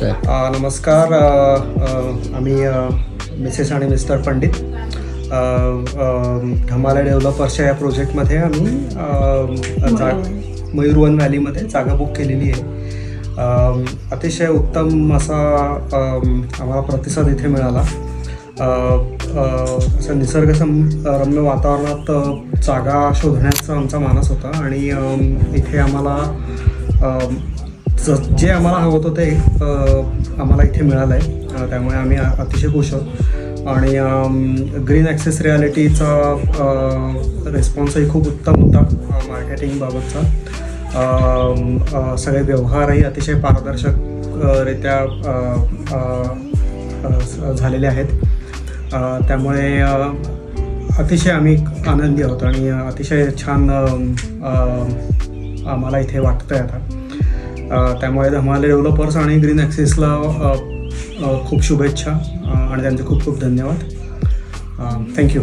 नमस्कार. आम्ही मिसेस आणि मिस्टर पंडित धमाला डेव्हलपर्सच्या या प्रोजेक्टमध्ये आम्ही मयूरवन व्हॅलीमध्ये जागा बुक केलेली आहे. अतिशय उत्तम असा आम्हाला प्रतिसाद इथे मिळाला. असं निसर्गरम्य वातावरणात जागा शोधण्याचा आमचा मानस होता आणि इथे आम्हाला जे आम्हाला हवं होतं ते आम्हाला इथे मिळालं आहे. त्यामुळे आम्ही अतिशय खुश आहोत आणि ग्रीन ॲक्सेस रिॲलिटीचा रिस्पॉन्सही खूप उत्तम होता. मार्केटिंगबाबतचा सगळे व्यवहारही अतिशय पारदर्शकरित्या झालेले आहेत. त्यामुळे अतिशय आम्ही आनंदी आहोत आणि अतिशय छान आम्हाला इथे वाटतं आहे आता. त्यामुळे धमाला डेव्हलपर्स आणि ग्रीन ॲक्सेसला खूप शुभेच्छा आणि त्यांचे खूप खूप धन्यवाद. थँक्यू.